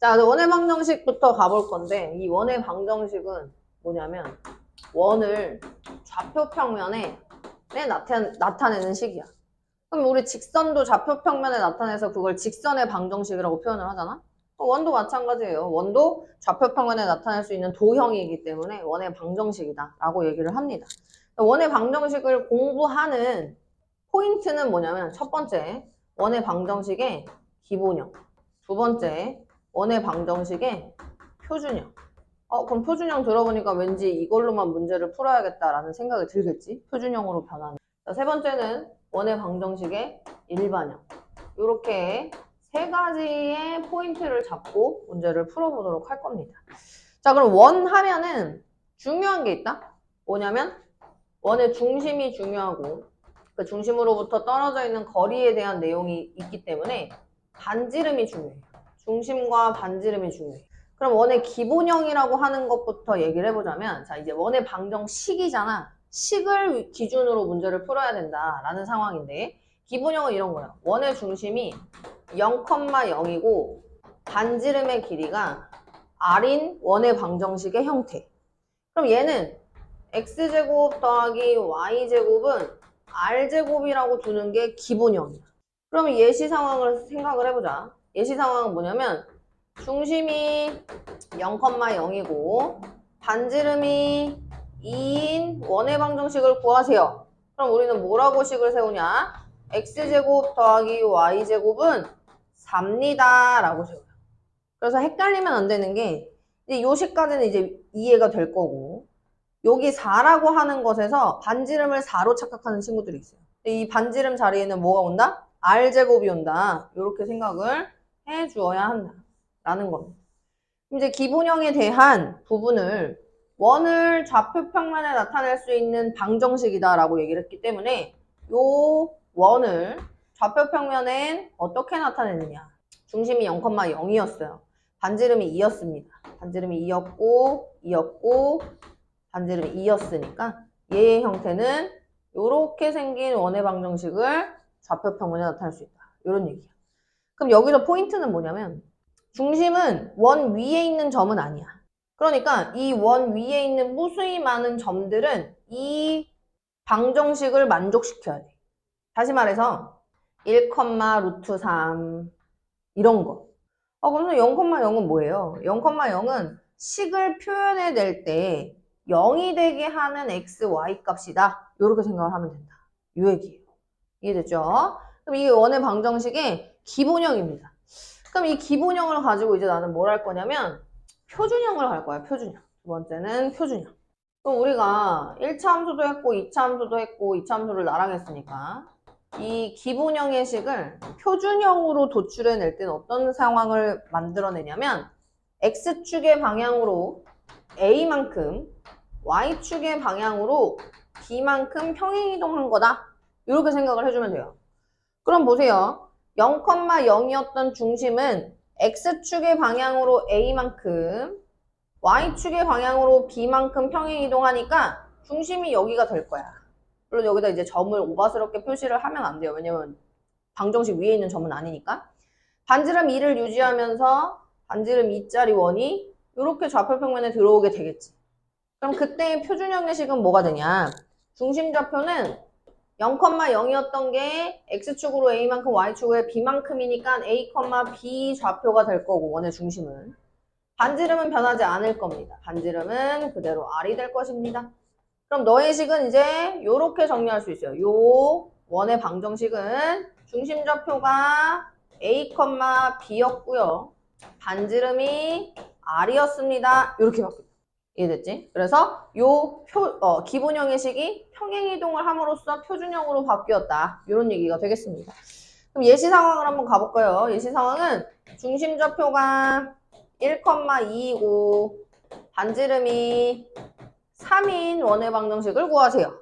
자, 원의 방정식부터 가볼 건데 이 원의 방정식은 뭐냐면 원을 좌표 평면에 나타내는 식이야. 그럼 우리 직선도 좌표 평면에 나타내서 그걸 직선의 방정식이라고 표현을 하잖아. 원도 마찬가지예요. 원도 좌표 평면에 나타낼 수 있는 도형이기 때문에 원의 방정식이다 라고 얘기를 합니다. 원의 방정식을 공부하는 포인트는 뭐냐면 첫 번째, 원의 방정식의 기본형. 두 번째, 원의 방정식의 표준형. 그럼 표준형 들어보니까 왠지 이걸로만 문제를 풀어야겠다라는 생각이 들겠지? 표준형으로 변하는. 자, 세 번째는 원의 방정식의 일반형. 이렇게 세 가지의 포인트를 잡고 문제를 풀어보도록 할 겁니다. 자, 그럼 원 하면은 중요한 게 있다? 뭐냐면 원의 중심이 중요하고 그 중심으로부터 떨어져 있는 거리에 대한 내용이 있기 때문에 반지름이 중요해요. 중심과 반지름이 중요해요. 그럼 원의 기본형이라고 하는 것부터 얘기를 해보자면, 자, 이제 원의 방정식이잖아. 식을 기준으로 문제를 풀어야 된다라는 상황인데, 기본형은 이런 거야. 원의 중심이 0,0이고 반지름의 길이가 r인 원의 방정식의 형태. 그럼 얘는 x제곱 더하기 y제곱은 r제곱이라고 두는 게 기본형이야. 그럼 예시 상황을 생각을 해보자. 예시 상황은 뭐냐면 중심이 0,0이고 반지름이 2인 원의 방정식을 구하세요. 그럼 우리는 뭐라고 식을 세우냐? x제곱 더하기 y제곱은 4입니다 라고 세워요. 그래서 헷갈리면 안 되는 게 이제 요 식까지는 이제 이해가 될 거고 여기 4라고 하는 것에서 반지름을 4로 착각하는 친구들이 있어요. 이 반지름 자리에는 뭐가 온다? r제곱이 온다. 이렇게 생각을 해 주어야 한다. 라는 겁니다. 이제 기본형에 대한 부분을 원을 좌표 평면에 나타낼 수 있는 방정식이다 라고 얘기를 했기 때문에 요 원을 좌표 평면엔 어떻게 나타내느냐. 중심이 0,0이었어요. 반지름이 2였습니다. 반지름이 2였고 반지름이 2였으니까 얘의 형태는 이렇게 생긴 원의 방정식을 좌표 평면에 나타낼 수 있다. 이런 얘기야. 그럼 여기서 포인트는 뭐냐면 중심은 원 위에 있는 점은 아니야. 그러니까 이 원 위에 있는 무수히 많은 점들은 이 방정식을 만족시켜야 돼. 다시 말해서 1,√3 이런 거. 그러면 0,0은 뭐예요? 0,0은 식을 표현해낼 때 0이 되게 하는 x, y 값이다. 이렇게 생각을 하면 된다. 이 얘기예요. 이해됐죠? 그럼 이게 원의 방정식의 기본형입니다. 그럼 이 기본형을 가지고 이제 나는 뭘 할 거냐면 표준형을 할 거야. 표준형. 두 번째는 표준형. 그럼 우리가 1차 함수도 했고 2차 함수도 했고 2차 함수를 나랑 했으니까 이 기본형의 식을 표준형으로 도출해낼 때는 어떤 상황을 만들어내냐면 x축의 방향으로 a만큼 y축의 방향으로 b만큼 평행이동한 거다. 이렇게 생각을 해주면 돼요. 그럼 보세요. 0,0이었던 중심은 x축의 방향으로 a만큼 y축의 방향으로 b만큼 평행이동하니까 중심이 여기가 될 거야. 물론 여기다 이제 점을 오바스럽게 표시를 하면 안 돼요. 왜냐면 방정식 위에 있는 점은 아니니까. 반지름 2를 유지하면서 반지름 2짜리 원이 이렇게 좌표 평면에 들어오게 되겠지. 그럼 그때의 표준형의 식은 뭐가 되냐? 중심 좌표는 0,0이었던 게 x축으로 a만큼 y축으로 b만큼이니까 a, b 좌표가 될 거고 원의 중심은. 반지름은 변하지 않을 겁니다. 반지름은 그대로 r이 될 것입니다. 그럼 너의 식은 이제 이렇게 정리할 수 있어요. 요 원의 방정식은 중심 좌표가 a, b였고요. 반지름이 r이었습니다. 이렇게 바뀌어요. 이해됐지? 그래서 요 기본형의 식이 평행이동을 함으로써 표준형으로 바뀌었다. 이런 얘기가 되겠습니다. 그럼 예시 상황을 한번 가볼까요? 예시 상황은 중심 좌표가 1,2이고 반지름이 3인 원의 방정식을 구하세요.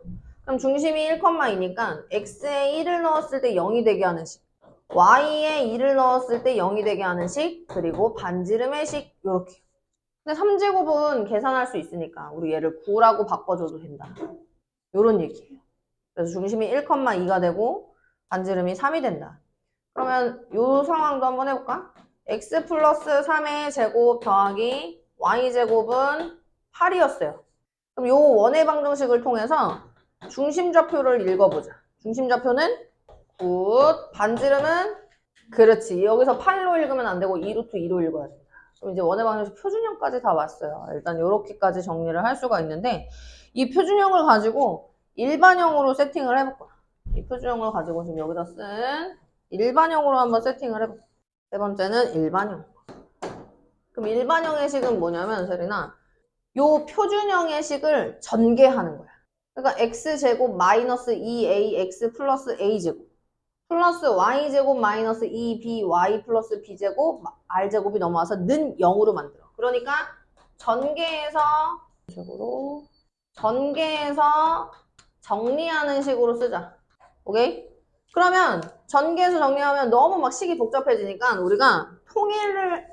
그럼 중심이 1,2니까 x에 1을 넣었을 때 0이 되게 하는 식, y에 2를 넣었을 때 0이 되게 하는 식, 그리고 반지름의 식 이렇게. 근데 3제곱은 계산할 수 있으니까 우리 얘를 9라고 바꿔줘도 된다. 이런 얘기예요. 그래서 중심이 1,2가 되고 반지름이 3이 된다. 그러면 이 상황도 한번 해볼까? x 플러스 3의 제곱 더하기 y제곱은 8이었어요. 그럼 요 원의 방정식을 통해서 중심좌표를 읽어보자. 중심좌표는 굿, 반지름은 그렇지. 여기서 8로 읽으면 안 되고 2루트 2로 읽어야 된다. 그럼 이제 원의 방정식 표준형까지 다 왔어요. 일단 이렇게까지 정리를 할 수가 있는데 이 표준형을 가지고 일반형으로 세팅을 해볼 거야. 이 표준형을 가지고 지금 여기다 쓴 일반형으로 한번 세팅을 해볼 거야. 세 번째는 일반형. 그럼 일반형의 식은 뭐냐면 세린아, 요 표준형의 식을 전개하는 거야. 그러니까 x제곱 마이너스 2ax 플러스 a제곱 플러스 y제곱 마이너스 2by 플러스 b제곱 r제곱이 넘어와서 는 0으로 만들어. 그러니까 전개해서 정리하는 식으로 쓰자. 오케이? 그러면 전개해서 정리하면 너무 막 식이 복잡해지니까 우리가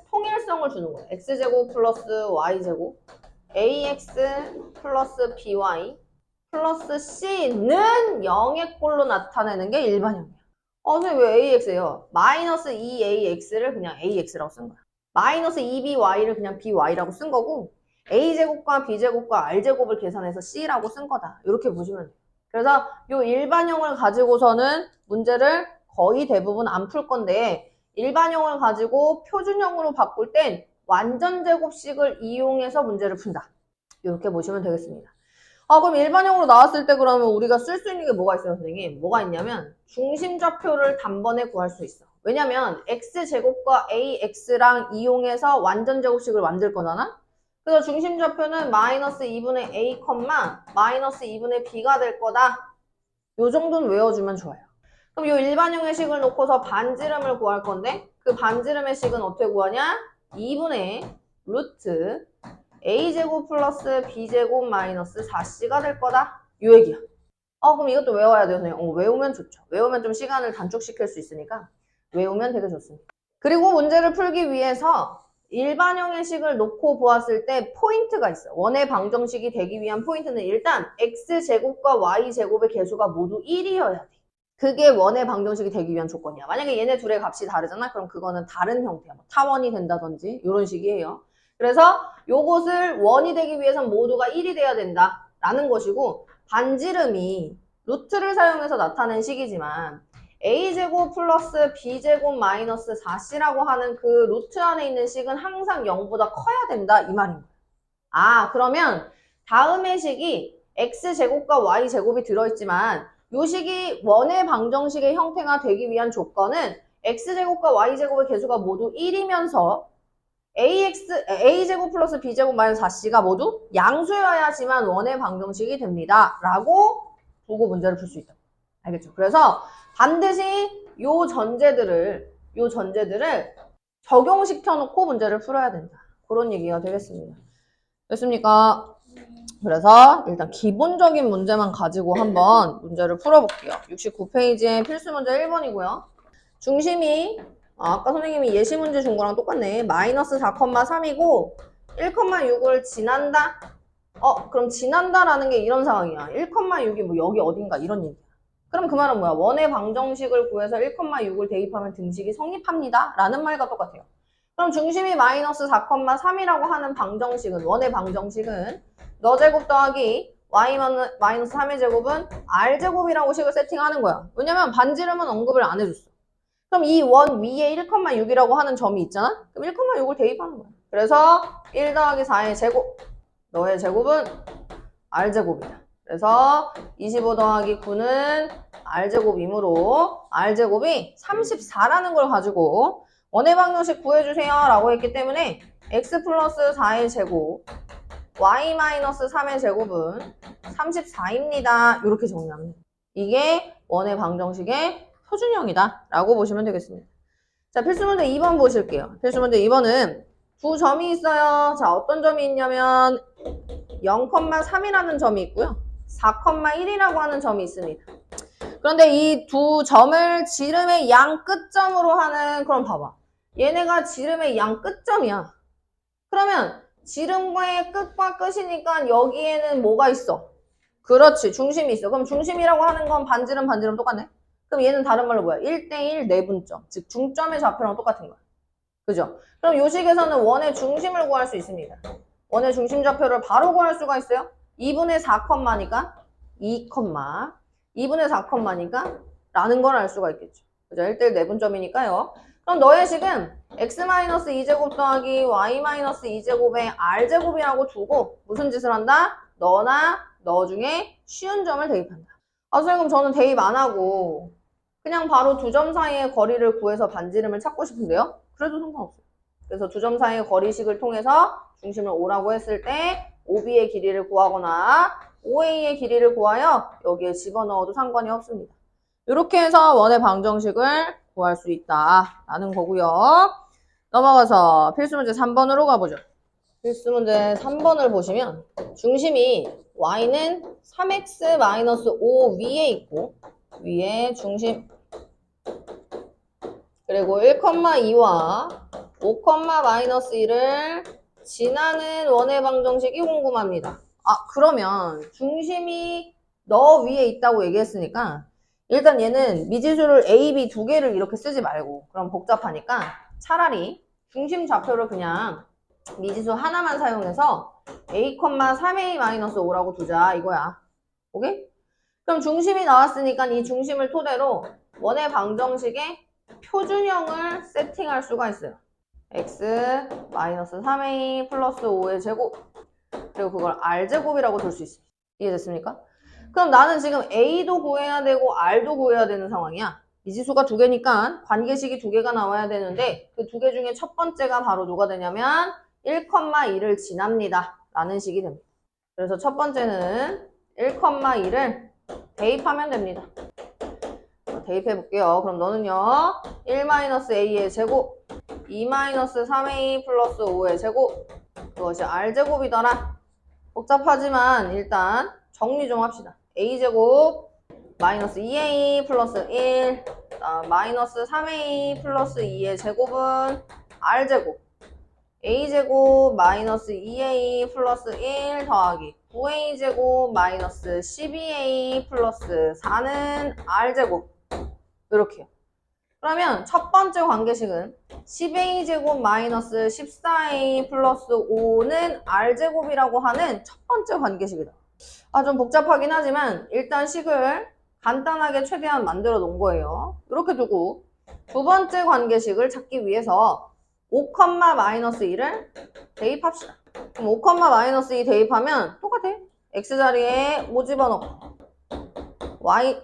통일성을 주는 거야. x제곱 플러스 y제곱 ax 플러스 by 플러스 c는 0의 꼴로 나타내는 게 일반형이야. 선생님 왜 AX예요? 마이너스 2AX를 그냥 AX라고 쓴 거야. 마이너스 2BY를 그냥 BY라고 쓴 거고 A제곱과 B제곱과 R제곱을 계산해서 C라고 쓴 거다. 이렇게 보시면 돼요. 그래서 이 일반형을 가지고서는 문제를 거의 대부분 안 풀 건데 일반형을 가지고 표준형으로 바꿀 땐 완전제곱식을 이용해서 문제를 푼다. 이렇게 보시면 되겠습니다. 그럼 일반형으로 나왔을 때 그러면 우리가 쓸 수 있는 게 뭐가 있어요, 선생님? 뭐가 있냐면 중심좌표를 단번에 구할 수 있어. 왜냐면 x제곱과 ax랑 이용해서 완전제곱식을 만들 거잖아? 그래서 중심좌표는 마이너스 2분의 a, 마이너스 2분의 b가 될 거다. 요 정도는 외워주면 좋아요. 그럼 요 일반형의 식을 놓고서 반지름을 구할 건데 그 반지름의 식은 어떻게 구하냐? 2분의 루트 a제곱 플러스 b제곱 마이너스 4c가 될 거다. 요 얘기야. 그럼 이것도 외워야 돼요, 선생님. 외우면 좋죠. 외우면 좀 시간을 단축시킬 수 있으니까 외우면 되게 좋습니다. 그리고 문제를 풀기 위해서 일반형의 식을 놓고 보았을 때 포인트가 있어요. 원의 방정식이 되기 위한 포인트는 일단 x제곱과 y제곱의 개수가 모두 1이어야 돼. 그게 원의 방정식이 되기 위한 조건이야. 만약에 얘네 둘의 값이 다르잖아? 그럼 그거는 다른 형태야. 뭐 타원이 된다든지 이런 식이에요. 그래서 요것을 원이 되기 위해선 모두가 1이 돼야 된다라는 것이고 반지름이 루트를 사용해서 나타낸 식이지만 a제곱 플러스 b제곱 마이너스 4c라고 하는 그 루트 안에 있는 식은 항상 0보다 커야 된다 이 말인 거야. 그러면 다음의 식이 x제곱과 y제곱이 들어있지만 요 식이 원의 방정식의 형태가 되기 위한 조건은 x제곱과 y제곱의 개수가 모두 1이면서 a제곱 플러스 b제곱 마이너스 4c가 모두 양수여야지만 원의 방정식이 됩니다. 라고 보고 문제를 풀 수 있다. 알겠죠? 그래서 반드시 요 전제들을 적용시켜 놓고 문제를 풀어야 된다. 그런 얘기가 되겠습니다. 됐습니까? 그래서 일단 기본적인 문제만 가지고 한번 문제를 풀어볼게요. 69페이지에 필수 문제 1번이고요. 중심이 아까 선생님이 예시 문제 준 거랑 똑같네. 마이너스 4,3이고 1,6을 지난다? 그럼 지난다라는 게 이런 상황이야. 1,6이 뭐 여기 어딘가 이런 얘기야. 그럼 그 말은 뭐야? 원의 방정식을 구해서 1,6을 대입하면 등식이 성립합니다. 라는 말과 똑같아요. 그럼 중심이 마이너스 4,3이라고 하는 방정식은, 원의 방정식은 너 제곱 더하기 y 마이너스 3의 제곱은 r제곱이라고 식을 세팅하는 거야. 왜냐면 반지름은 언급을 안 해줬어. 그럼 이 원 위에 1,6이라고 하는 점이 있잖아? 그럼 1,6을 대입하는 거야. 그래서 1 더하기 4의 제곱. 너의 제곱은 r제곱이야. 그래서 25 더하기 9는 r제곱이므로 r제곱이 34라는 걸 가지고 원의 방정식 구해주세요 라고 했기 때문에 x 플러스 4의 제곱 y 마이너스 3의 제곱은 34입니다. 이렇게 정리하면 돼요. 이게 원의 방정식의 표준형이다 라고 보시면 되겠습니다. 자, 필수문제 2번 보실게요. 필수문제 2번은 두 점이 있어요. 자, 어떤 점이 있냐면 0,3이라는 점이 있고요. 4,1이라고 하는 점이 있습니다. 그런데 이 두 점을 지름의 양 끝점으로 하는, 그럼 봐봐. 얘네가 지름의 양 끝점이야. 그러면 지름과의 끝과 끝이니까 여기에는 뭐가 있어? 그렇지, 중심이 있어. 그럼 중심이라고 하는 건 반지름 똑같네? 그럼 얘는 다른 말로 뭐야? 1대1 내분점. 즉 중점의 좌표랑 똑같은 거야. 그죠? 그럼 요 식에서는 원의 중심을 구할 수 있습니다. 원의 중심 좌표를 바로 구할 수가 있어요. 2분의 4 컴마니까 2 컴마 2분의 4 컴마니까 라는 걸 알 수가 있겠죠. 그죠? 1대1 내분점이니까요. 그럼 너의 식은 x-2제곱 더하기 y-2제곱의 r제곱이라고 두고 무슨 짓을 한다? 너나 너 중에 쉬운 점을 대입한다. 아, 선생님 저는 대입 안 하고 그냥 바로 두 점 사이의 거리를 구해서 반지름을 찾고 싶은데요? 그래도 상관없어요. 그래서 두 점 사이의 거리식을 통해서 중심을 O라고 했을 때 OB의 길이를 구하거나 OA의 길이를 구하여 여기에 집어넣어도 상관이 없습니다. 이렇게 해서 원의 방정식을 구할 수 있다라는 거고요. 넘어가서 필수 문제 3번으로 가보죠. 필수 문제 3번을 보시면 중심이 y는 3x-5 위에 있고 위에 중심 그리고 1,2와 5,-1을 지나는 원의 방정식이 궁금합니다. 아, 그러면 중심이 너 위에 있다고 얘기했으니까 일단 얘는 미지수를 A, B 두 개를 이렇게 쓰지 말고 그럼 복잡하니까 차라리 중심 좌표를 그냥 미지수 하나만 사용해서 A, 3A-5라고 두자 이거야. 오케이? 그럼 중심이 나왔으니까 이 중심을 토대로 원의 방정식의 표준형을 세팅할 수가 있어요. x-3a 플러스 5의 제곱 그리고 그걸 r제곱이라고 둘 수 있어요. 이해됐습니까? 그럼 나는 지금 a도 구해야 되고 r도 구해야 되는 상황이야. 미지수가 두 개니까 관계식이 두 개가 나와야 되는데 그 두 개 중에 첫 번째가 바로 누가 되냐면 1,2를 지납니다. 라는 식이 됩니다. 그래서 첫 번째는 1,2를 대입하면 됩니다. 대입해 볼게요. 그럼 너는요 1-a의 제곱 2-3a 플러스 5의 제곱 그것이 r제곱이더라. 복잡하지만 일단 정리 좀 합시다. a제곱 마이너스 2a 플러스 1 마이너스 3a 플러스 2의 제곱은 r제곱 a제곱 마이너스 2a 플러스 1 더하기 9a제곱 마이너스 12a 플러스 4는 r제곱 이렇게요. 그러면 첫 번째 관계식은 10a제곱 마이너스 14a 플러스 5는 r제곱이라고 하는 첫 번째 관계식이다. 아, 좀 복잡하긴 하지만 일단 식을 간단하게 최대한 만들어 놓은 거예요. 이렇게 두고 두 번째 관계식을 찾기 위해서 5,-1을 대입합시다. 그럼 5,-2 대입하면 똑같아. x자리에 5 집어넣고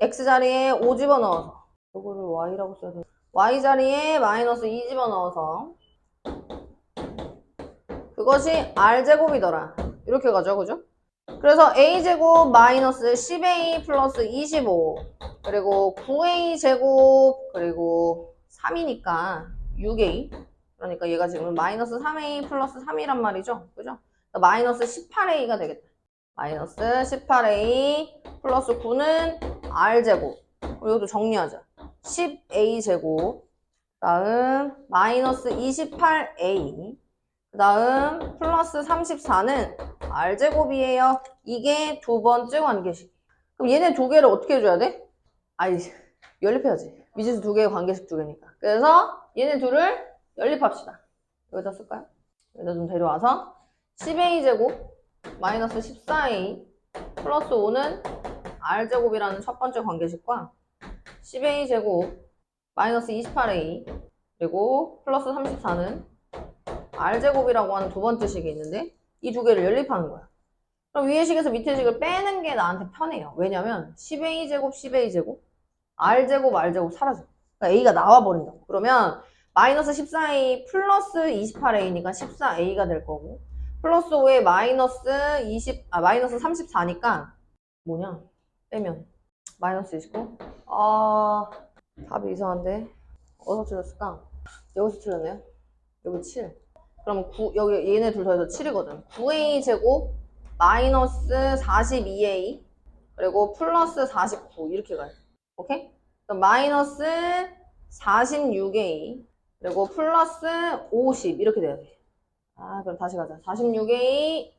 x자리에 5 집어넣어서 이거를 y라고 써야 돼. y자리에 마이너스 2 집어넣어서 그것이 r제곱이더라. 이렇게 가죠. 그죠? 그래서 a제곱 마이너스 10a 플러스 25 그리고 9a제곱 그리고 3이니까 6a 그러니까 얘가 지금 마이너스 3a 플러스 3이란 말이죠. 그죠? 마이너스 18a가 되겠다. 마이너스 18a 플러스 9는 r제곱 이것도 정리하자. 10a제곱 다음 마이너스 28a 그 다음 플러스 34는 r제곱이에요. 이게 두 번째 관계식. 그럼 얘네 두 개를 어떻게 해줘야 돼? 아이 연립해야지. 미지수 두 개의 관계식 두 개니까. 그래서 얘네 둘을 연립합시다. 여기다 쓸까요? 여기다 좀 데려와서 10a제곱 마이너스 14a 플러스 5는 r제곱이라는 첫 번째 관계식과 10a제곱 마이너스 28a 그리고 플러스 34는 r제곱이라고 하는 두 번째 식이 있는데 이 두 개를 연립하는 거야. 그럼 위의 식에서 밑의 식을 빼는 게 나한테 편해요. 왜냐면 10a제곱 10a제곱 r제곱 r제곱 사라져. 그러니까 a가 나와버린다고. 그러면 마이너스 14a 플러스 28a니까 14a가 될 거고 플러스 5에 마이너스 34니까 뭐냐? 빼면 마이너스 29? 답이 이상한데 어디서 틀렸을까? 여기서 틀렸네요. 여기 7. 그럼 여기 얘네 둘 더해서 7이거든. 9a 제곱 마이너스 42a 그리고 플러스 49 이렇게 가요. 오케이? 그럼 마이너스 46a 그리고 플러스 50 이렇게 돼야 돼. 그럼 다시 가자. 46a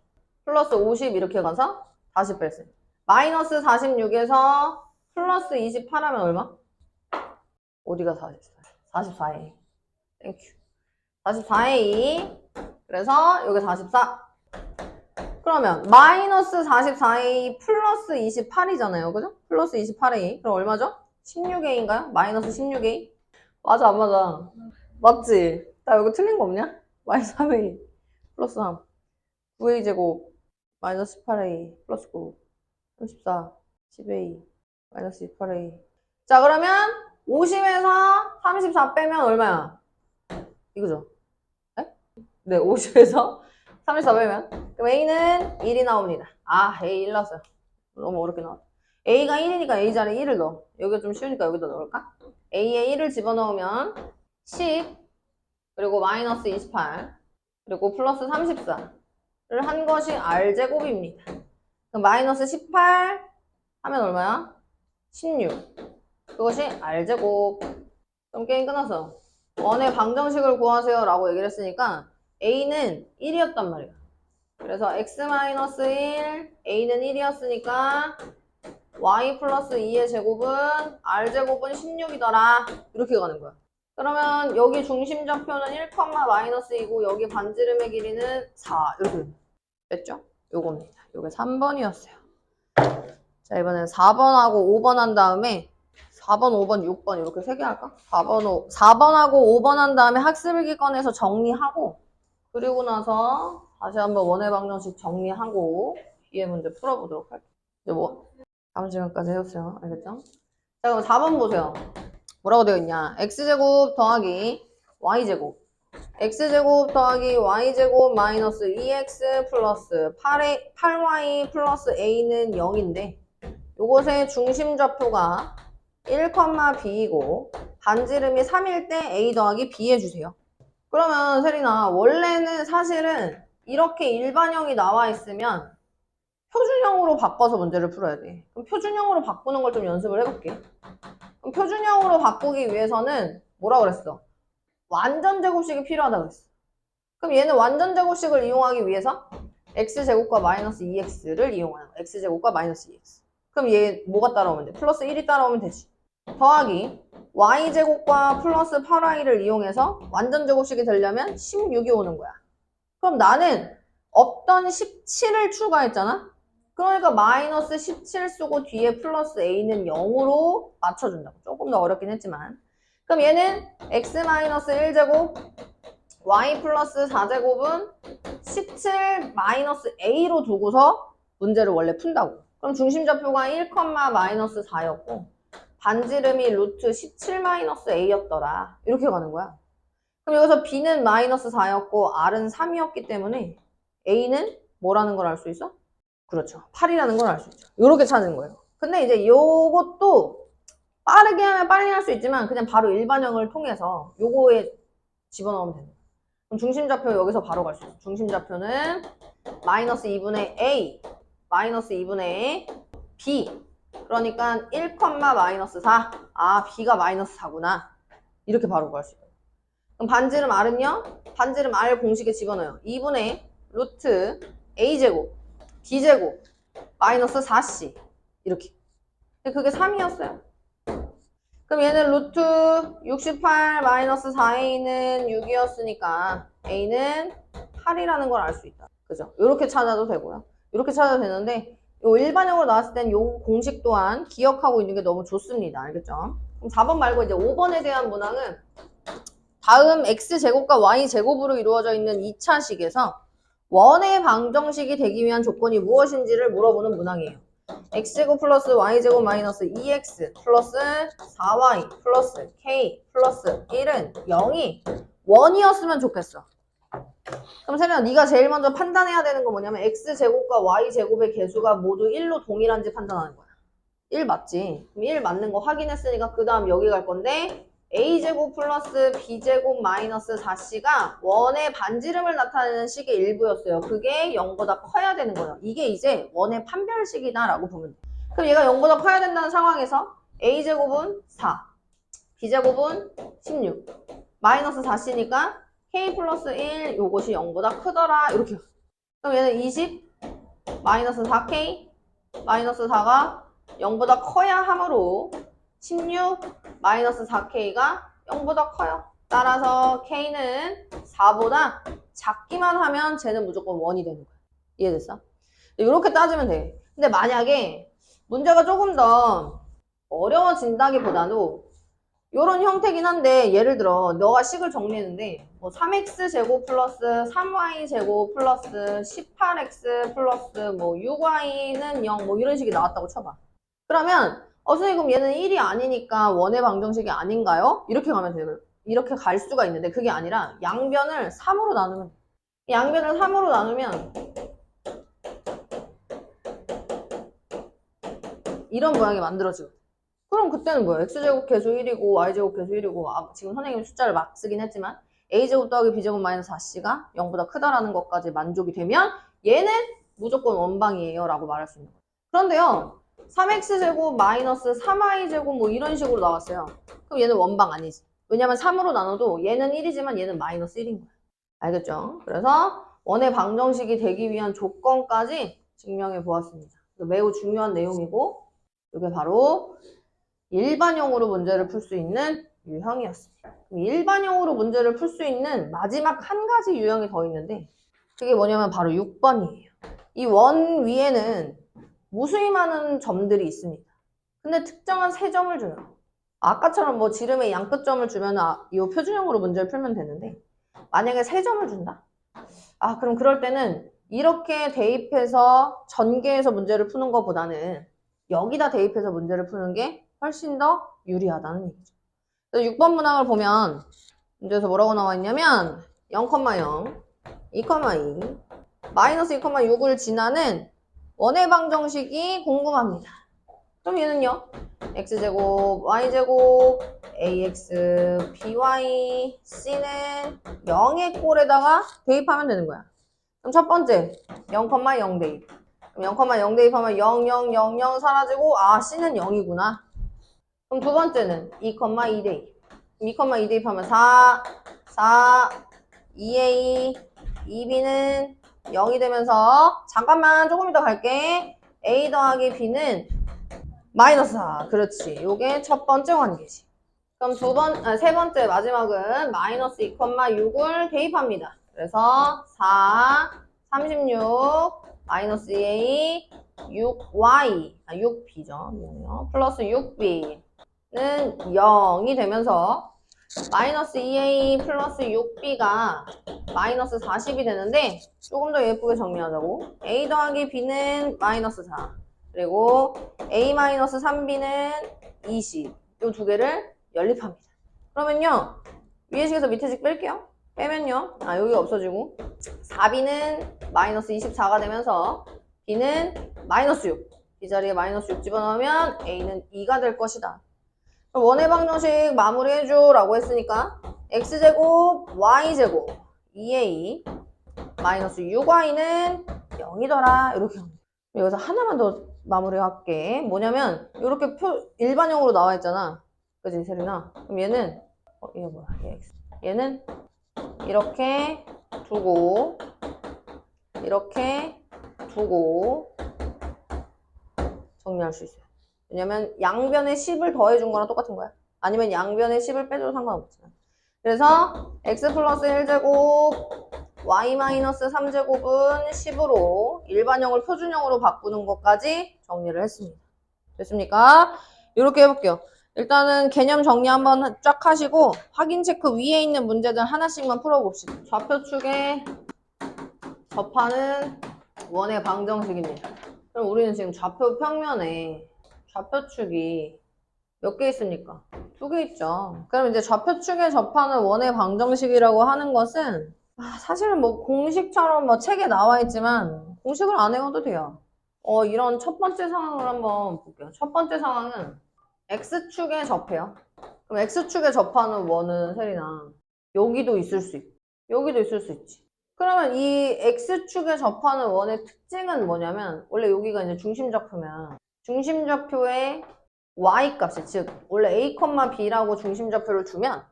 플러스 50 이렇게 가서 다시 뺄세. 마이너스 46에서 플러스 28 하면 얼마? 어디가 44? 44a. 땡큐. 44A. 그래서 여기 44. 그러면 마이너스 44A 플러스 28이잖아요. 그죠? 플러스 28A. 그럼 얼마죠? 16A인가요? 마이너스 16A? 맞아, 안 맞아? 맞지? 나 여기 틀린 거 없냐? 마이너스 3A 플러스 3. 9A 제곱 마이너스 18A 플러스 9. 34. 10A 마이너스 28A. 자, 그러면 50에서 34 빼면 얼마야? 이거죠? 네, 50에서 34 빼면. 그럼 A는 1이 나옵니다. 아, A 1 나왔어요. 너무 어렵게 나왔다. A가 1이니까 A 자리에 1을 넣어. 여기가 좀 쉬우니까 여기다 넣을까? A에 1을 집어넣으면 10, 그리고 마이너스 28, 그리고 플러스 34를 한 것이 R제곱입니다. 그럼 마이너스 18 하면 얼마야? 16. 그것이 R제곱. 그럼 게임 끝났어. 원의 방정식을 구하세요 라고 얘기를 했으니까 A는 1이었단 말이야. 그래서 x-1, A는 1이었으니까 y 플러스 2의 제곱은 r제곱은 16이더라. 이렇게 가는 거야. 그러면 여기 중심좌표는 1, 마이너스 2고 여기 반지름의 길이는 4. 이렇게 됐죠? 요겁니다. 요게 3번이었어요. 자, 이번엔 4번하고 5번 한 다음에 4번, 5번, 6번 이렇게 3개 할까? 4번하고 5번 한 다음에 학습일기 꺼내서 정리하고 그리고 나서 다시 한번 원의 방정식 정리하고 뒤에 문제 풀어보도록 할게요. 이제 뭐 다음 시간까지 해줬어요. 알겠죠? 자, 그럼 4번 보세요. 뭐라고 되어 있냐? x제곱 더하기 y제곱. x제곱 더하기 y제곱 마이너스 2x 플러스 8y 플러스 a는 0인데 요것의 중심좌표가 1, b이고 반지름이 3일 때 a 더하기 b 해주세요. 그러면 세린아, 원래는 사실은 이렇게 일반형이 나와 있으면 표준형으로 바꿔서 문제를 풀어야 돼. 그럼 표준형으로 바꾸는 걸 좀 연습을 해볼게. 그럼 표준형으로 바꾸기 위해서는 뭐라 그랬어? 완전 제곱식이 필요하다 그랬어. 그럼 얘는 완전 제곱식을 이용하기 위해서 x제곱과 마이너스 2x를 이용하는 거야. x제곱과 마이너스 2x. 그럼 얘 뭐가 따라오면 돼? 플러스 1이 따라오면 되지. 더하기 y제곱과 플러스 8y를 이용해서 완전 제곱식이 되려면 16이 오는 거야. 그럼 나는 없던 17을 추가했잖아? 그러니까 마이너스 17 쓰고 뒤에 플러스 a는 0으로 맞춰준다고. 조금 더 어렵긴 했지만. 그럼 얘는 x-1제곱 y 플러스 4제곱은 17 마이너스 a로 두고서 문제를 원래 푼다고. 그럼 중심좌표가 1, 마이너스 4였고 반지름이 루트 17 마이너스 a였더라. 이렇게 가는 거야. 그럼 여기서 b는 마이너스 4였고 r은 3이었기 때문에 a는 뭐라는 걸 알 수 있어? 그렇죠. 8이라는 걸 알 수 있죠. 이렇게 찾는 거예요. 근데 이제 요것도 빠르게 하면 빨리 할 수 있지만 그냥 바로 일반형을 통해서 요거에 집어넣으면 됩니다. 그럼 중심좌표 여기서 바로 갈 수 있어. 중심좌표는 마이너스 2분의 a, 마이너스 2분의 b. 그러니까 1, 마이너스 4. 아, b가 마이너스 4구나. 이렇게 바로 구할 수 있어요. 그럼 반지름 r은요? 반지름 r 공식에 집어넣어요. 2분의 루트 a제곱, b제곱, 마이너스 4c. 이렇게. 근데 그게 3이었어요. 그럼 얘는 루트 68 마이너스 4a는 6이었으니까 a는 8이라는 걸 알 수 있다. 그죠? 이렇게 찾아도 되고요. 이렇게 찾아도 되는데 요 일반형으로 나왔을 땐 요 공식 또한 기억하고 있는 게 너무 좋습니다. 알겠죠? 그럼 4번 말고 이제 5번에 대한 문항은 다음 x제곱과 y제곱으로 이루어져 있는 2차식에서 원의 방정식이 되기 위한 조건이 무엇인지를 물어보는 문항이에요. x제곱 플러스 y제곱 마이너스 2x 플러스 4y 플러스 k 플러스 1은 0이 원이었으면 좋겠어. 그럼 세린아, 네가 제일 먼저 판단해야 되는 건 뭐냐면 x제곱과 y제곱의 개수가 모두 1로 동일한지 판단하는 거야. 1 맞지? 그럼 1 맞는 거 확인했으니까 그 다음 여기 갈 건데 a제곱 플러스 b제곱 마이너스 4c가 원의 반지름을 나타내는 식의 일부였어요. 그게 0보다 커야 되는 거예요. 이게 이제 원의 판별식이다 라고 보면 돼. 그럼 얘가 0보다 커야 된다는 상황에서 a제곱은 4, b제곱은 16, 마이너스 4c니까 k 플러스 1 요것이 0보다 크더라. 이렇게. 그럼 얘는 20, 마이너스 4k, 마이너스 4가 0보다 커야 하므로 16, 마이너스 4k가 0보다 커요. 따라서 K는 4보다 작기만 하면 쟤는 무조건 1이 되는 거야. 이해됐어? 이렇게 따지면 돼. 근데 만약에 문제가 조금 더 어려워진다기보다도 이런 형태긴 한데, 예를 들어 너가 식을 정리했는데 뭐 3x제곱 플러스 3y제곱 플러스 18x 플러스 뭐 6y는 0 뭐 이런 식이 나왔다고 쳐봐. 그러면 선생님 그럼 얘는 1이 아니니까 원의 방정식이 아닌가요? 이렇게 가면 돼. 이렇게 갈 수가 있는데 그게 아니라 양변을 3으로 나누면 돼. 양변을 3으로 나누면 이런 모양이 만들어지고, 그럼 그때는 뭐야? x제곱 계수 1이고 y제곱 계수 1이고, 지금 선생님이 숫자를 막 쓰긴 했지만 a제곱 더하기 b제곱 마이너스 4c가 0보다 크다라는 것까지 만족이 되면 얘는 무조건 원방이에요 라고 말할 수 있는 거예요. 그런데요, 3x제곱 마이너스 3y제곱 뭐 이런 식으로 나왔어요. 그럼 얘는 원방 아니지. 왜냐면 3으로 나눠도 얘는 1이지만 얘는 마이너스 1인 거야. 알겠죠? 그래서 원의 방정식이 되기 위한 조건까지 증명해 보았습니다. 매우 중요한 내용이고, 이게 바로 일반형으로 문제를 풀 수 있는 유형이었습니다. 일반형으로 문제를 풀 수 있는 마지막 한 가지 유형이 더 있는데, 그게 뭐냐면 바로 6번이에요. 이 원 위에는 무수히 많은 점들이 있습니다. 근데 특정한 세 점을 줘요. 아까처럼 뭐 지름의 양끝점을 주면 이 표준형으로 문제를 풀면 되는데, 만약에 세 점을 준다? 그럼 그럴 때는 이렇게 대입해서 전개해서 문제를 푸는 것보다는 여기다 대입해서 문제를 푸는 게 훨씬 더 유리하다는 얘기죠. 그래서 6번 문항을 보면 문제에서 뭐라고 나와 있냐면 0,0, 2,2, 마이너스 2,6을 지나는 원의 방정식이 궁금합니다. 그럼 얘는요, x제곱, y제곱, ax, by, c는 0의 꼴에다가 대입하면 되는 거야. 그럼 첫 번째 0,0 대입. 그럼 0,0 대입하면 0, 0, 0, 0 사라지고 c는 0이구나. 그럼 두 번째는 2,2 대입. 2,2 대입하면 4, 4, 2a, 2b는 0이 되면서 잠깐만 조금 이따 갈게. a 더하기 b는 마이너스 4. 그렇지. 요게 첫 번째 관계지. 그럼 세 번째 마지막은 마이너스 2,6을 대입합니다. 그래서 4, 36, 마이너스 2a, 6y, 6b죠. 미안해요. 플러스 6b는 0이 되면서 마이너스 2a 플러스 6b가 마이너스 40이 되는데, 조금 더 예쁘게 정리하자고. a 더하기 b는 마이너스 4. 그리고 a-3b는 20. 이 두 개를 연립합니다. 그러면요, 위에 식에서 밑에 식 뺄게요. 빼면요, 여기가 없어지고 4b는 마이너스 24가 되면서 b는 마이너스 6. 이 자리에 마이너스 6 집어넣으면 a는 2가 될 것이다. 그럼 원의 방정식 마무리해줘 라고 했으니까 x제곱 y제곱 2a 마이너스 6y는 0이더라 이렇게 합니다. 여기서 하나만 더 마무리할게. 뭐냐면 이렇게 일반형으로 나와 있잖아. 그지 세린아? 그럼 얘는 얘 뭐야? 얘는 이렇게 두고 이렇게 두고 정리할 수 있어요. 왜냐면 양변에 10을 더해준 거랑 똑같은 거야. 아니면 양변에 10을 빼줘도 상관없지만. 그래서 x 플러스 1제곱 y 마이너스 3제곱은 10으로 일반형을 표준형으로 바꾸는 것까지 정리를 했습니다. 됐습니까? 이렇게 해볼게요. 일단은 개념 정리 한번 쫙 하시고 확인 체크 위에 있는 문제들 하나씩만 풀어봅시다. 좌표축에 접하는 원의 방정식입니다. 그럼 우리는 지금 좌표 평면에 좌표축이 몇 개 있습니까? 2개 있죠. 그럼 이제 좌표축에 접하는 원의 방정식이라고 하는 것은 사실은 뭐 공식처럼 뭐 책에 나와 있지만 공식을 안 외워도 돼요. 이런 첫 번째 상황을 한번 볼게요. 첫 번째 상황은 X축에 접해요. 그럼 X축에 접하는 원은 세리나 여기도 있을 수 있고 여기도 있을 수 있지. 그러면 이 X축에 접하는 원의 특징은 뭐냐면, 원래 여기가 이제 중심좌표면 중심좌표의 Y값이, 즉 원래 A, B라고 중심좌표를 두면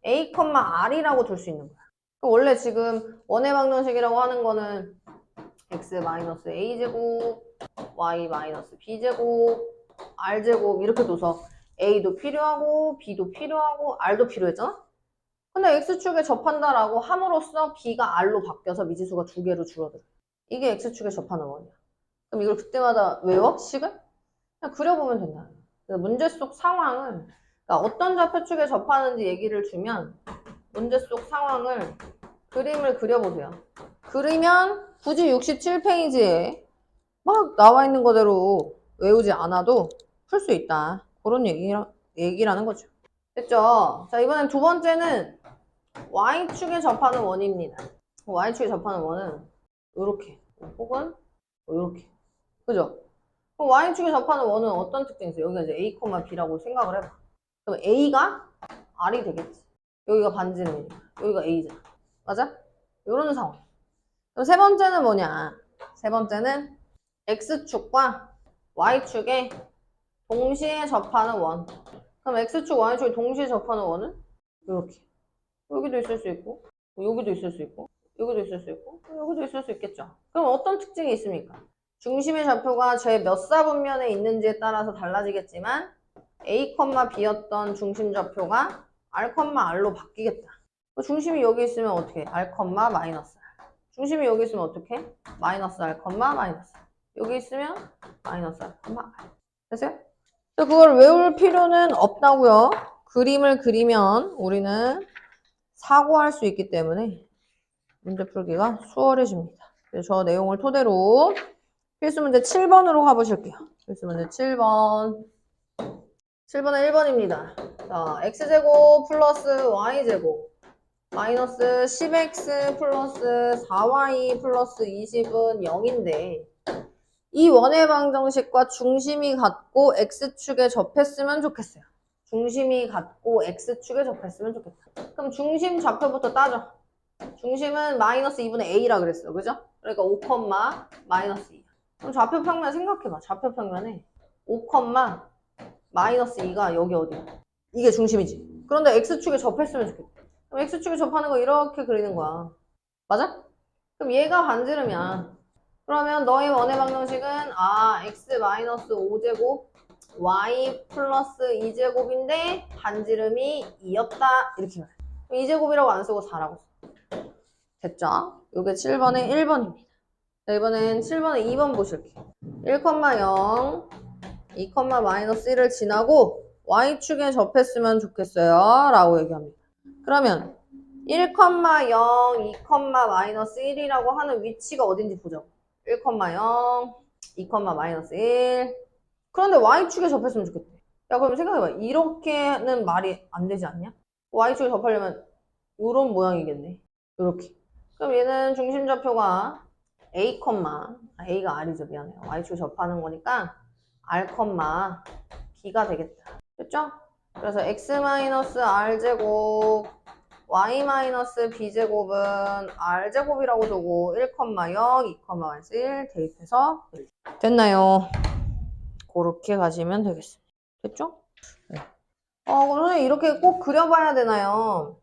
A, R이라고 둘 수 있는 거야. 원래 지금 원의 방정식이라고 하는 거는 x-a제곱, y-b제곱, r제곱 이렇게 둬서 a도 필요하고 b도 필요하고 r도 필요했잖아? 근데 X축에 접한다라고 함으로써 B가 R로 바뀌어서 미지수가 2개로 줄어들어요. 이게 X축에 접하는 원이야. 그럼 이걸 그때마다 외워? 식을? 그냥 그려보면 된다. 그래서 문제 속 상황을, 그러니까 어떤 좌표축에 접하는지 얘기를 주면 문제 속 상황을 그림을 그려보세요. 그리면 굳이 67페이지에 막 나와 있는 거대로 외우지 않아도 풀 수 있다. 그런 얘기라는 거죠. 됐죠? 자, 이번엔 두 번째는 Y축에 접하는 원입니다. Y축에 접하는 원은 이렇게 혹은 이렇게. 그죠? 그럼 Y축에 접하는 원은 어떤 특징이 있어요? 여기가 이제 A, B라고 생각을 해봐. 그럼 A가 R이 되겠지. 여기가 반지름이니까. 여기가 A잖아. 맞아? 이런 상황. 그럼 세 번째는 뭐냐? 세 번째는 X축과 Y축에 동시에 접하는 원. 그럼 X축, Y축이 동시에 접하는 원은 이렇게. 여기도 있을 수 있고, 여기도 있을 수 있고, 여기도 있을 수 있고, 여기도 있을 수 있겠죠. 그럼 어떤 특징이 있습니까? 중심의 좌표가 제 몇 사분면에 있는지에 따라서 달라지겠지만 A, B였던 중심 좌표가 R, R로 바뀌겠다. 중심이 여기 있으면 어떻게? R, 마이너스 R. 중심이 여기 있으면 어떻게? 마이너스 R, 마이너스 R. 여기 있으면 마이너스 R, R. 됐어요? 그걸 외울 필요는 없다고요. 그림을 그리면 우리는 사고할 수 있기 때문에 문제 풀기가 수월해집니다. 저 내용을 토대로 필수 문제 7번으로 가보실게요. 필수 문제 7번. 7번은 1번입니다. 자, x제곱 플러스 y제곱 마이너스 10x 플러스 4y 플러스 20은 0인데 이 원의 방정식과 중심이 같고 x축에 접했으면 좋겠어요. 중심이 같고 x축에 접했으면 좋겠다. 그럼 중심 좌표부터 따져. 중심은 마이너스 2분의 a라 그랬어. 그죠? 그러니까 5, 마이너스 2. 그럼 좌표 평면 생각해봐. 좌표 평면에 5, 마이너스 2가 여기 어디야? 이게 중심이지. 그런데 x축에 접했으면 좋겠다. 그럼 x축에 접하는 거 이렇게 그리는 거야. 맞아? 그럼 얘가 반지름이야. 그러면 너의 원의 방정식은 x 마이너스 5제곱 y 플러스 2제곱인데 반지름이 2였다. 이렇게 말해. 2제곱이라고 안 쓰고 4라고 써. 됐죠? 요게 7번의 1번입니다. 자, 이번엔 7번의 2번 보실게요. 1,0, 2, 마이너스 1을 지나고 y축에 접했으면 좋겠어요. 라고 얘기합니다. 그러면 1, 0, 2, 마이너스 1이라고 하는 위치가 어딘지 보자고. 1, 0, 2, 마이너스 1. 그런데 y축에 접했으면 좋겠대. 야, 그럼 생각해봐. 이렇게는 말이 안 되지 않냐? y축에 접하려면 이런 모양이겠네. 이렇게. 그럼 얘는 중심 좌표가 A, A가 R이죠. 미안해요. Y축에 접하는 거니까 R, B가 되겠다. 됐죠? 그래서 X-R제곱 Y-B제곱은 R제곱이라고 두고 1, 0, 2, 1 대입해서 됐나요? 그렇게 가시면 되겠습니다. 됐죠? 네. 그러면 이렇게 꼭 그려봐야 되나요?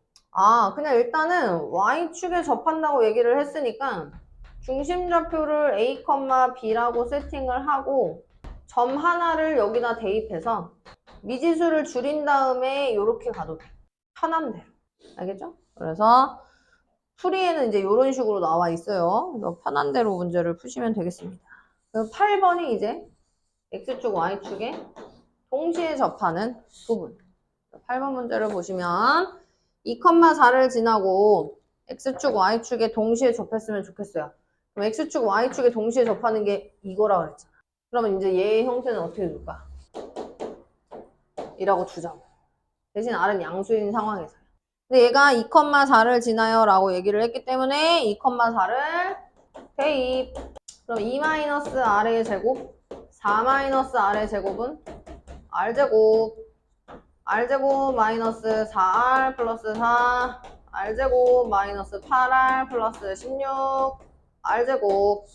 그냥 일단은 Y축에 접한다고 얘기를 했으니까 중심 좌표를 A, B라고 세팅을 하고 점 하나를 여기다 대입해서 미지수를 줄인 다음에 이렇게 가도 돼. 편한 대로. 알겠죠? 그래서 풀이에는 이제 이런 식으로 나와 있어요. 그래서 편한 대로 문제를 푸시면 되겠습니다. 8번이 이제 X축, Y축에 동시에 접하는 부분. 8번 문제를 보시면 2, 4를 지나고 X축, Y축에 동시에 접했으면 좋겠어요. 그럼 X축, Y축에 동시에 접하는 게 이거라고 했잖아. 그러면 이제 얘의 형태는 어떻게 둘까? 이라고 두자고. 대신 R은 양수인 상황에서요. 근데 얘가 2, 4를 지나요 라고 얘기를 했기 때문에 2, 4를 대입. 그럼 2-R의 제곱, 4-R의 제곱은 R제곱. R제곱 마이너스 4R 플러스 4 R제곱 마이너스 8R 플러스 16 R제곱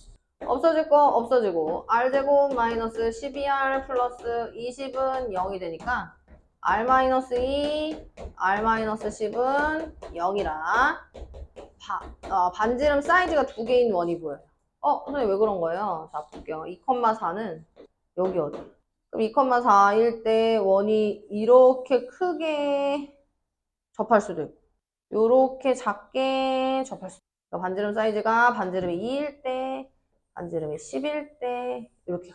없어질 거 없어지고 R제곱 마이너스 12R 플러스 20은 0이 되니까 R 마이너스 2 R 마이너스 10은 0이라 반지름 사이즈가 2개인 원이 보여요. 선생님 왜 그런 거예요? 자 볼게요. 2, 4는 여기 어디? 그럼 2, 4일 때 원이 이렇게 크게 접할 수도 있고 요렇게 작게 접할 수 있어요. 반지름 사이즈가 반지름이 2일 때, 반지름이 10일 때 이렇게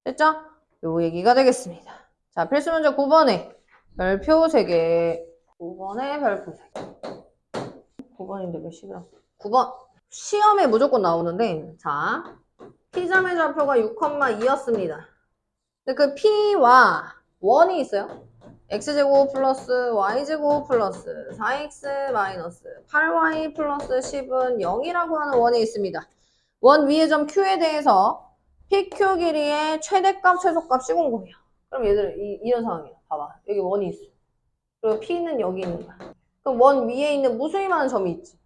됐죠? 요 얘기가 되겠습니다. 자, 필수 문제 9번에 별표 3개. 9번에 별표 3개. 9번인데 몇 시간? 9번. 시험에 무조건 나오는데, 자, P점의 좌표가 6,2였습니다. 근데 그 P와 원이 있어요. x제곱 플러스 y제곱 플러스 4x 마이너스 8y 플러스 10은 0이라고 하는 원이 있습니다. 원 위의 점 Q에 대해서 PQ 길이의 최대값, 최소값이 궁금해요. 그럼 얘들 이런 상황이에요. 봐봐. 여기 원이 있어. 그리고 P는 여기 있는 거야. 그럼 원 위에 있는 무수히 많은 점이 있지.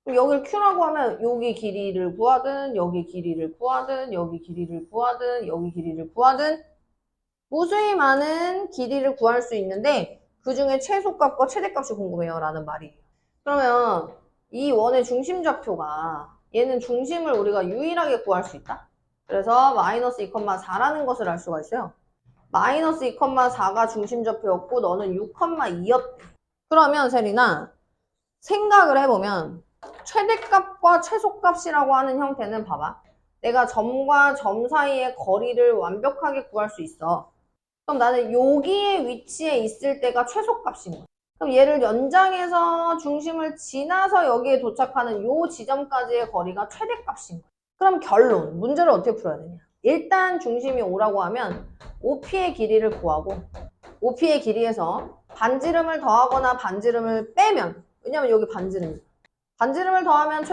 그럼 여기를 Q라고 하면 여기 길이를 구하든 여기 길이를 구하든 여기 길이를 구하든 여기 길이를 구하든 무수히 많은 길이를 구할 수 있는데 그 중에 최소값과 최대값이 궁금해요 라는 말이에요. 그러면 이 원의 중심 좌표가 얘는 중심을 우리가 유일하게 구할 수 있다. 그래서 마이너스 2,4라는 것을 알 수가 있어요. 마이너스 2,4가 중심 좌표였고 너는 6,2였대. 그러면 세린아 생각을 해보면 최대값과 최소값이라고 하는 형태는 봐봐. 내가 점과 점 사이의 거리를 완벽하게 구할 수 있어. 그럼 나는 여기에 위치해 있을 때가 최소값인 거야. 그럼 얘를 연장해서 중심을 지나서 여기에 도착하는 요 지점까지의 거리가 최대값인 거야. 그럼 결론, 문제를 어떻게 풀어야 되냐. 일단 중심이 O라고 하면 OP의 길이를 구하고 OP의 길이에서 반지름을 더하거나 반지름을 빼면, 왜냐면 여기 반지름이잖아. 반지름을 더하면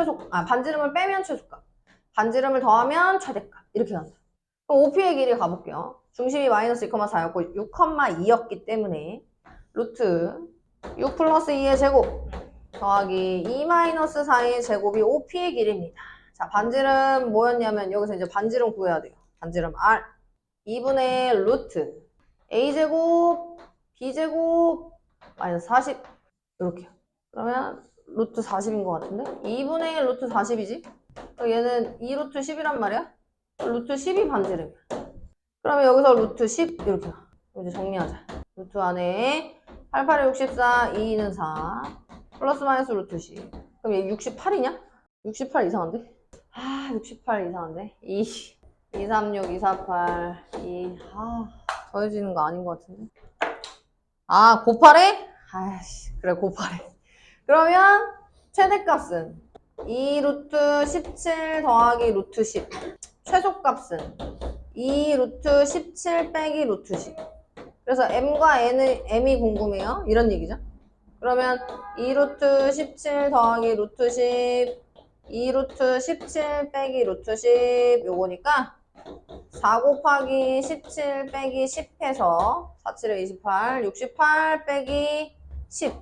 반지름을 빼면 최소값. 반지름을 더하면 최대값. 이렇게 간다. 그럼 OP의 길이 가볼게요. 중심이 마이너스 2,4였고 6,2였기 때문에 루트 6 플러스 2의 제곱 더하기 2 마이너스 4의 제곱이 OP의 길이입니다. 자, 반지름 뭐였냐면 여기서 이제 반지름 구해야 돼요. 반지름 R 2분의 루트 A제곱 B제곱 마이너스 40 이렇게요. 그러면 루트 40인 것 같은데 2분의 루트 40이지? 얘는 2루트 10이란 말이야? 루트 10이 반지름이야. 그러면 여기서 루트 10 이렇게 이제 정리하자. 루트 안에 8, 8에 64, 2는 4 플러스 마이너스 루트 10. 그럼 얘 68이냐? 68 이상한데? 68 이상한데? 2, 236, 248, 2 더해지는 거 아닌 것 같은데? 곱하래? 그래 곱하래. 그러면 최대값은 2 루트 17 더하기 루트 10. 최소값은 2 루트 17 빼기 루트 10. 그래서 m과 m이 궁금해요. 이런 얘기죠. 그러면 2 루트 17 더하기 루트 10, 2 루트 17 빼기 루트 10 요거니까 4 곱하기 17 빼기 10 해서 4, 7에 28, 68 빼기 10.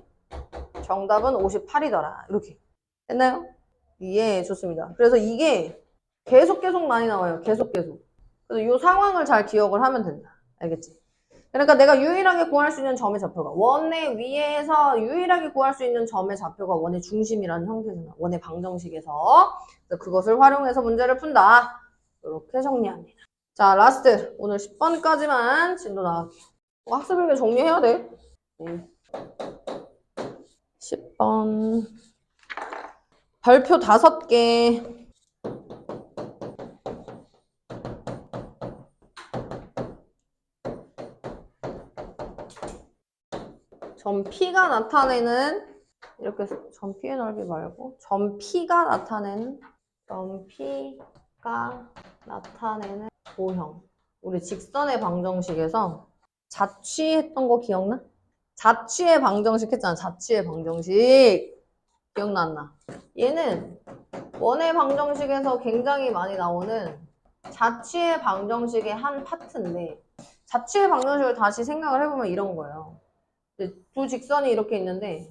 정답은 58이더라. 이렇게. 됐나요? 예, 좋습니다. 그래서 이게 계속 많이 나와요. 계속. 그래서 이 상황을 잘 기억을 하면 된다. 알겠지? 그러니까 내가 유일하게 구할 수 있는 점의 좌표가 원의 위에서 유일하게 구할 수 있는 점의 좌표가 원의 중심이라는 형태잖아. 원의 방정식에서. 그래서 그것을 활용해서 문제를 푼다. 이렇게 정리합니다. 자, 라스트. 오늘 10번까지만 진도 나갈게요. 학습일기 정리해야 돼. 10번. 별표 5개. 점 P가 나타내는 이렇게 점 P의 넓이 말고 점 P가 나타내는 도형. 우리 직선의 방정식에서 자취했던 거 기억나? 자취의 방정식 했잖아. 자취의 방정식. 기억나 안 나? 얘는 원의 방정식에서 굉장히 많이 나오는 자취의 방정식의 한 파트인데 자취의 방정식을 다시 생각을 해보면 이런 거예요. 두 직선이 이렇게 있는데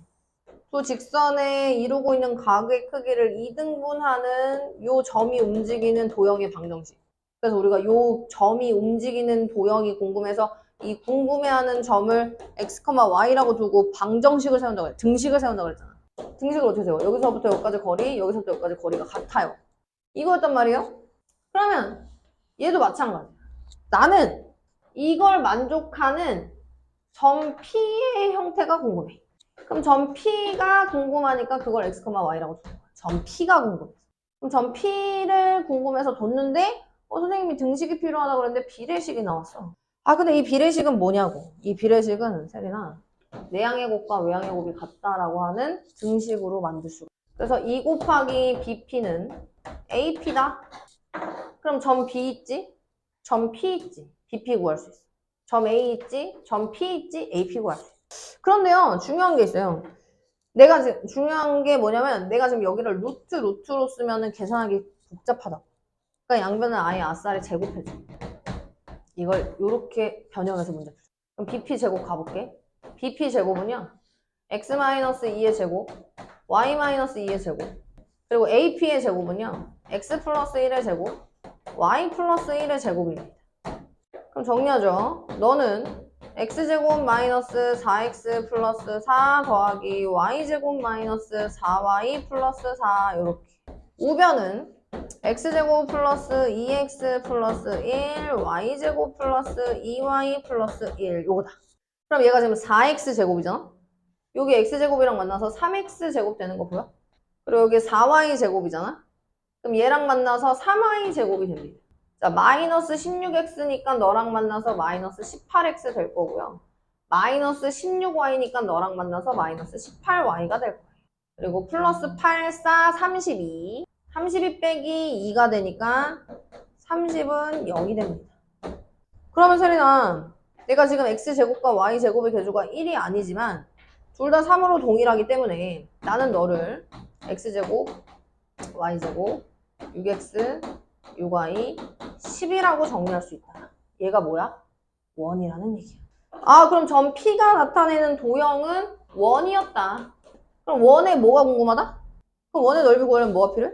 두 직선에 이루고 있는 각의 크기를 2등분하는 요 점이 움직이는 도형의 방정식. 그래서 우리가 요 점이 움직이는 도형이 궁금해서 이 궁금해하는 점을 x, y라고 두고 방정식을 세운다고 해. 등식을 세운다고 그랬잖아. 등식을 어떻게 세워? 여기서부터 여기까지 거리, 여기서부터 여기까지 거리가 같아요. 이거였단 말이에요? 그러면 얘도 마찬가지야. 나는 이걸 만족하는 점 P의 형태가 궁금해. 그럼 점 P가 궁금하니까 그걸 x, y라고 준 거야. 점 P가 궁금해서. 그럼 점 P를 궁금해서 뒀는데 선생님이 등식이 필요하다고 그랬는데 비례식이 나왔어. 아 근데 이 비례식은 뭐냐고. 이 비례식은 세린아 내항의 곱과 외항의 곱이 같다라고 하는 등식으로 만들 수가 있어. 그래서 2 곱하기 BP는 AP다. 그럼 점 B 있지? 점 P 있지? BP 구할 수 있어. 점 A 있지? 점 P 있지? AP 구할 수 있어. 그런데요, 중요한 게 있어요. 내가 지금 중요한 게 뭐냐면 내가 지금 여기를 루트로 쓰면은 계산하기 복잡하다. 그러니까 양변을 아예 아싸리 제곱해줘. 이걸 이렇게 변형해서 문제 풀자. 그럼 BP 제곱 가볼게. BP 제곱은요. x-2의 제곱, y-2의 제곱, 그리고 AP의 제곱은요. x 플러스 1의 제곱, y 플러스 1의 제곱입니다. 그럼 정리하죠. 너는 x제곱 마이너스 4x 플러스 4 더하기 y제곱 마이너스 4y 플러스 4 이렇게. 우변은 x제곱 플러스 2x 플러스 1 y제곱 플러스 2y 플러스 1 요거다. 그럼 얘가 지금 4x 제곱이잖아? 여기 x제곱이랑 만나서 3x 제곱 되는 거 보여? 그리고 여기 4y 제곱이잖아? 그럼 얘랑 만나서 3y 제곱이 됩니다. 자, 마이너스 16x니까 너랑 만나서 마이너스 18x 될 거고요. 마이너스 16y니까 너랑 만나서 마이너스 18y가 될 거예요. 그리고 플러스 8, 4, 32. 32 빼기 2가 되니까 30은 0이 됩니다. 그러면 세린아, 내가 지금 x제곱과 y제곱의 개조가 1이 아니지만 둘 다 3으로 동일하기 때문에 나는 너를 x제곱, y제곱, 6x, 6y, 10이라고 정리할 수 있다. 얘가 뭐야? 원이라는 얘기야. 아, 그럼 점 P가 나타내는 도형은 원이었다. 그럼 원의 뭐가 궁금하다? 그럼 원의 넓이 구하려면 뭐가 필요해?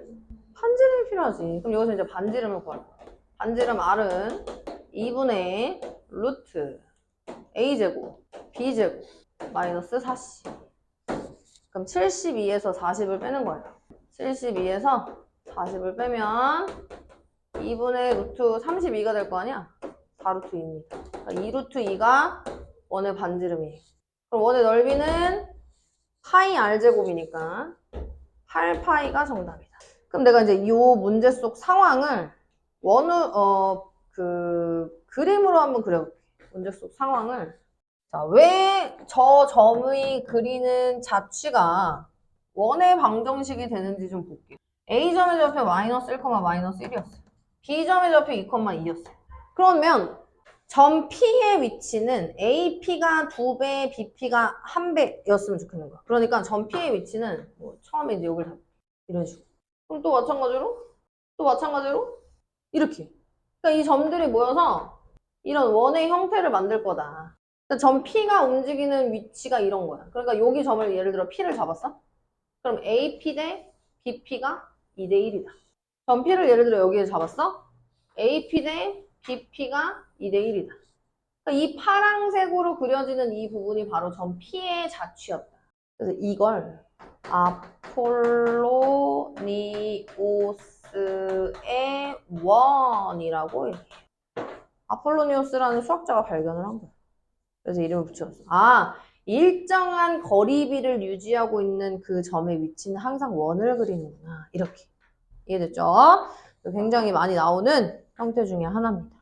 반지름이 필요하지. 그럼 여기서 이제 반지름을 구할 거야. 반지름 R은 2분의 루트 A제곱, B제곱, 마이너스 40. 그럼 72에서 40을 빼는 거야. 72에서 40을 빼면 2분의 루트 32가 될 거 아니야? 4루트 2입니다. 그러니까 2루트 2가 원의 반지름이에요. 그럼 원의 넓이는 파이 R제곱이니까 8파이가 정답이다. 그럼 내가 이제 이 문제 속 상황을 그림으로 한번 그려볼게. 문제 속 상황을. 자, 왜 저 점의 그리는 자취가 원의 방정식이 되는지 좀 볼게요. A점의 좌표 마이너스 1, 마이너스 1이었어요. B점의 좌표 2, 2였어요. 그러면 점 P의 위치는 AP가 2배, BP가 1배였으면 좋겠는 거야. 그러니까 점 P의 위치는 뭐 처음에 이제 여기를 이런 식으로. 그럼 또 마찬가지로 이렇게. 그러니까 이 점들이 모여서 이런 원의 형태를 만들 거다. 그러니까 점 P가 움직이는 위치가 이런 거야. 그러니까 여기 점을 예를 들어 P를 잡았어? 그럼 AP 대 BP가 2대 1이다. 점 P를 예를 들어 여기에 잡았어? AP 대 BP가 2대 1이다. 그러니까 이 파란색으로 그려지는 이 부분이 바로 점 P의 자취였다. 그래서 이걸 아폴로니오스의 원이라고 얘기해요. 아폴로니오스라는 수학자가 발견을 한 거야. 그래서 이름을 붙였어. 아, 일정한 거리비를 유지하고 있는 그 점의 위치는 항상 원을 그리는구나. 이렇게. 이해됐죠? 굉장히 많이 나오는 형태 중에 하나입니다.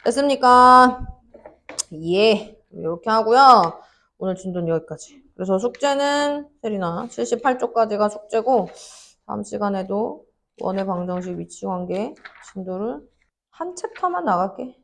됐습니까? 예. 이렇게 하고요. 오늘 진도는 여기까지. 그래서 숙제는 세리나 78쪽까지가 숙제고 다음 시간에도 원의 방정식 위치 관계 진도를 한 챕터만 나갈게.